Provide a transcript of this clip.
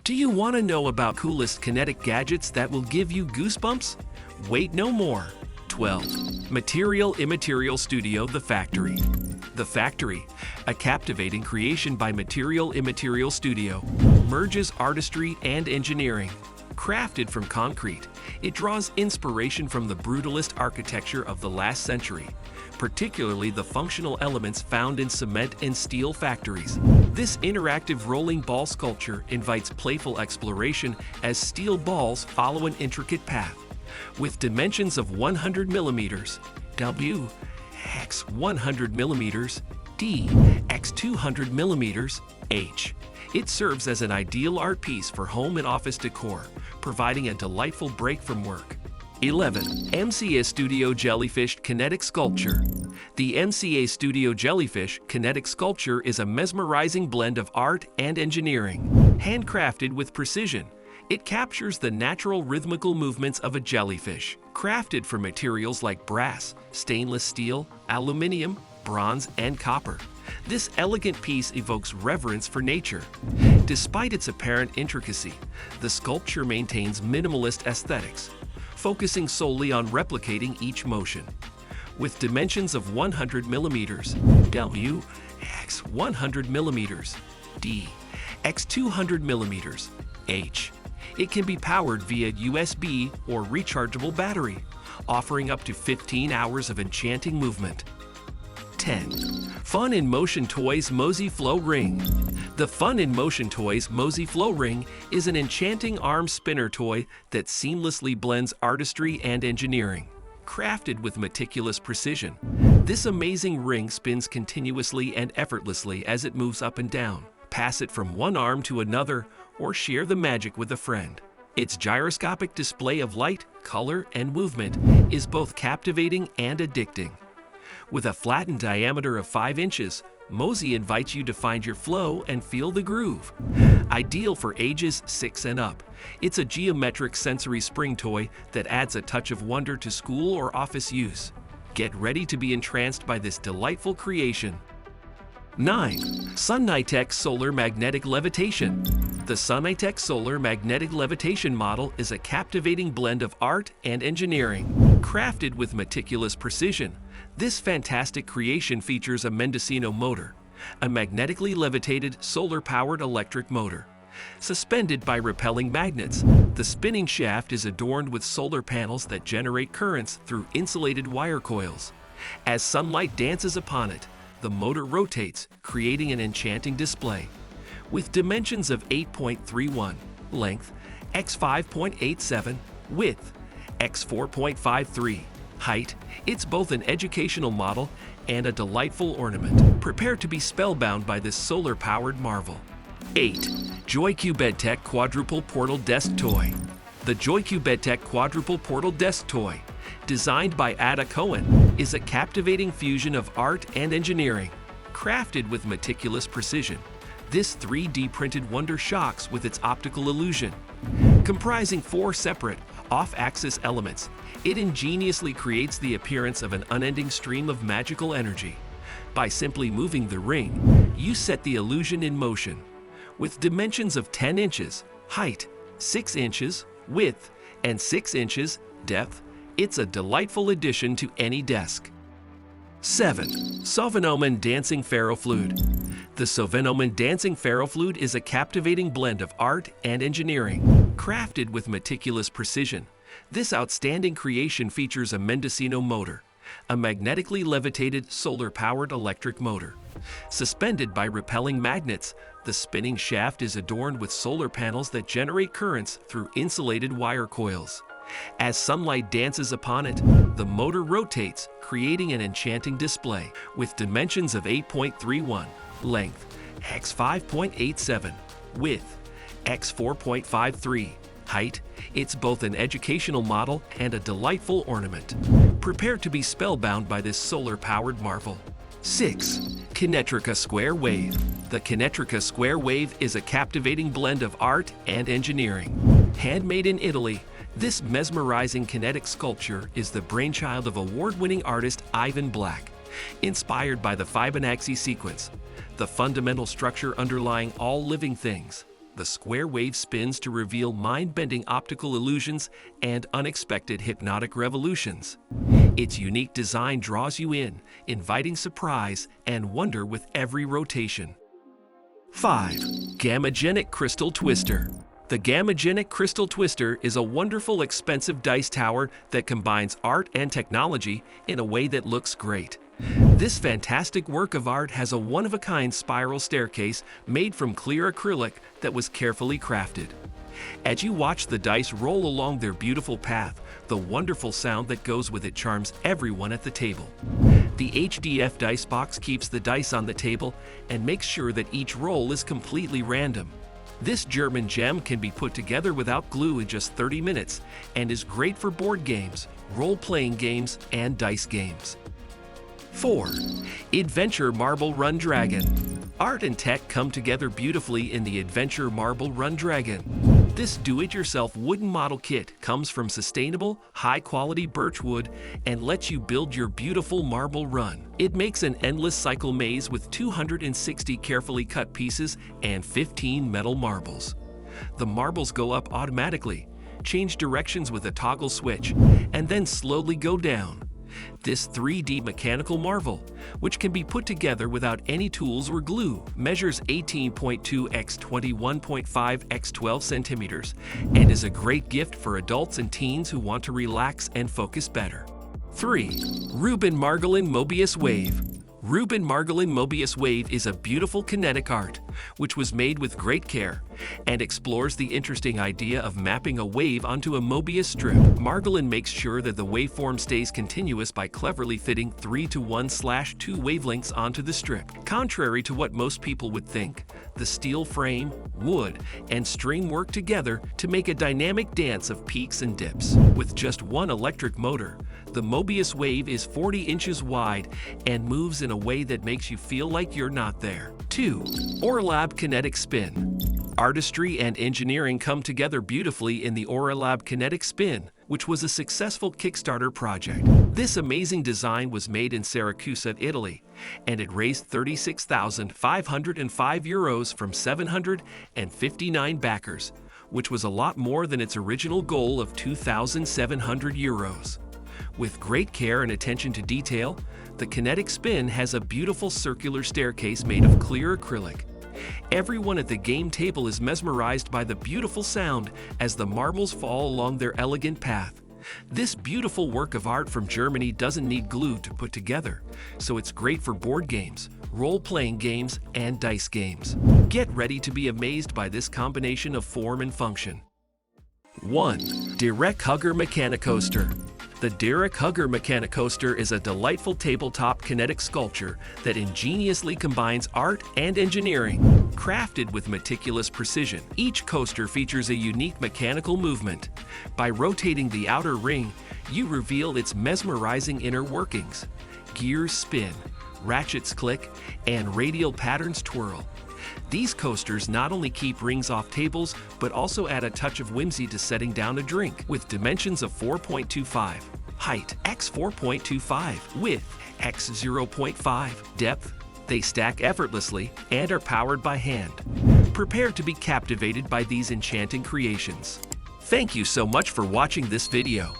Do you want to know about coolest kinetic gadgets that will give you goosebumps? Wait no more. 12. Immaterial Studio The Factory. The Factory, a captivating creation by Immaterial Studio, merges artistry and engineering. Crafted from concrete, it draws inspiration from the brutalist architecture of the last century, particularly the functional elements found in cement and steel factories. This interactive rolling ball sculpture invites playful exploration as steel balls follow an intricate path. With dimensions of 100 millimeters, W, x 100 millimeters, D, x 200 millimeters, H. It serves as an ideal art piece for home and office decor, providing a delightful break from work. 11. MCAStudio Jellyfish Kinetic Sculpture. The MCAStudio Jellyfish Kinetic Sculpture is a mesmerizing blend of art and engineering. Handcrafted with precision, it captures the natural rhythmical movements of a jellyfish. Crafted from materials like brass, stainless steel, aluminum, bronze, and copper, this elegant piece evokes reverence for nature. Despite its apparent intricacy, the sculpture maintains minimalist aesthetics, focusing solely on replicating each motion. With dimensions of 100 millimeters, W, x 100 millimeters, D, x 200 millimeters, H. It can be powered via USB or rechargeable battery, offering up to 15 hours of enchanting movement. 10. Fun in Motion Toys Mozi Flow Ring. The Fun in Motion Toys Mozi Flow Ring is an enchanting arm spinner toy that seamlessly blends artistry and engineering. Crafted with meticulous precision, this amazing ring spins continuously and effortlessly as it moves up and down. Pass it from one arm to another or share the magic with a friend. Its gyroscopic display of light, color, and movement is both captivating and addicting. With a flattened diameter of 5 inches, Mozi invites you to find your flow and feel the groove. Ideal for ages 6 and up, it's a geometric sensory spring toy that adds a touch of wonder to school or office use. Get ready to be entranced by this delightful creation. 9. Sunnytech Solar Magnetic Levitation. The Sunnytech Solar Magnetic Levitation model is a captivating blend of art and engineering. Crafted with meticulous precision, this fantastic creation features a Mendocino motor, a magnetically levitated solar-powered electric motor. Suspended by repelling magnets, the spinning shaft is adorned with solar panels that generate currents through insulated wire coils. As sunlight dances upon it, the motor rotates, creating an enchanting display. With dimensions of 8.31, length, x 5.87, width, x 4.53, height, it's both an educational model and a delightful ornament. Prepare to be spellbound by this solar-powered marvel. 8. JoyCubedTech Quadruple Portal Desk Toy. The JoyCubedTech Quadruple Portal Desk Toy, designed by Hexacoin, is a captivating fusion of art and engineering. Crafted with meticulous precision, this 3D printed wonder shocks with its optical illusion. Comprising 4 separate, off-axis elements, it ingeniously creates the appearance of an unending stream of magical energy. By simply moving the ring, you set the illusion in motion. With dimensions of 10 inches, height, 6 inches, width, and 6 inches, depth, it's a delightful addition to any desk. 7. Sovenomund Dancing Ferrofluid. The Sovenomund Dancing Ferrofluid is a captivating blend of art and engineering. Crafted with meticulous precision, this outstanding creation features a Mendocino motor, a magnetically levitated solar-powered electric motor. Suspended by repelling magnets, the spinning shaft is adorned with solar panels that generate currents through insulated wire coils. As sunlight dances upon it, the motor rotates, creating an enchanting display. With dimensions of 8.31, length, x 5.87, width, x 4.53, height, it's both an educational model and a delightful ornament. Prepare to be spellbound by this solar-powered marvel. 6. Kinetrika Square Wave. The Kinetrika Square Wave is a captivating blend of art and engineering. Handmade in Italy, this mesmerizing kinetic sculpture is the brainchild of award-winning artist Ivan Black. Inspired by the Fibonacci sequence, the fundamental structure underlying all living things, The square wave spins to reveal mind-bending optical illusions and unexpected hypnotic revolutions. Its unique design draws you in, inviting surprise and wonder with every rotation. 5. Gamegenic Crystal Twister. The Gamegenic Crystal Twister is a wonderful, expensive dice tower that combines art and technology in a way that looks great. This fantastic work of art has a one-of-a-kind spiral staircase made from clear acrylic that was carefully crafted. As you watch the dice roll along their beautiful path, the wonderful sound that goes with it charms everyone at the table. The HDF dice box keeps the dice on the table and makes sure that each roll is completely random. This German gem can be put together without glue in just 30 minutes and is great for board games, role-playing games, and dice games. 4. iDventure Marble Run Dragon. Art and tech come together beautifully in the iDventure Marble Run Dragon. This do-it-yourself wooden model kit comes from sustainable, high-quality birch wood and lets you build your beautiful marble run. It makes an endless cycle maze with 260 carefully cut pieces and 15 metal marbles. The marbles go up automatically, change directions with a toggle switch, and then slowly go down. This 3D mechanical marvel, which can be put together without any tools or glue, measures 18.2 x 21.5 x 12 centimeters and is a great gift for adults and teens who want to relax and focus better. 3. Reuben Margolin Mobius Wave. Reuben Margolin Mobius Wave is a beautiful kinetic art, which was made with great care, and explores the interesting idea of mapping a wave onto a Mobius strip. Margolin makes sure that the waveform stays continuous by cleverly fitting 3:1/2 wavelengths onto the strip. Contrary to what most people would think, the steel frame, wood, and string work together to make a dynamic dance of peaks and dips. With just one electric motor, the Mobius wave is 40 inches wide and moves in a way that makes you feel like you're not there. 2. Orelab Kinetic Spin. Artistry and engineering come together beautifully in the Orelab Kinetic Spin, which was a successful Kickstarter project. This amazing design was made in Syracuse, Italy, and it raised €36,505 from 759 backers, which was a lot more than its original goal of €2,700. With great care and attention to detail, the Kinetic Spin has a beautiful circular staircase made of clear acrylic. Everyone at the game table is mesmerized by the beautiful sound as the marbles fall along their elegant path. This beautiful work of art from Germany doesn't need glue to put together, so it's great for board games, role-playing games, and dice games. Get ready to be amazed by this combination of form and function. 1. Direct Hugger Mechanicoaster. The Direct Hugger Mechanicoaster is a delightful tabletop kinetic sculpture that ingeniously combines art and engineering, crafted with meticulous precision. Each coaster features a unique mechanical movement. By rotating the outer ring, you reveal its mesmerizing inner workings. Gears spin, ratchets click, and radial patterns twirl. These coasters not only keep rings off tables, but also add a touch of whimsy to setting down a drink. With dimensions of 4.25, height x 4.25, width x 0.5, depth, they stack effortlessly and are powered by hand. Prepare to be captivated by these enchanting creations. Thank you so much for watching this video.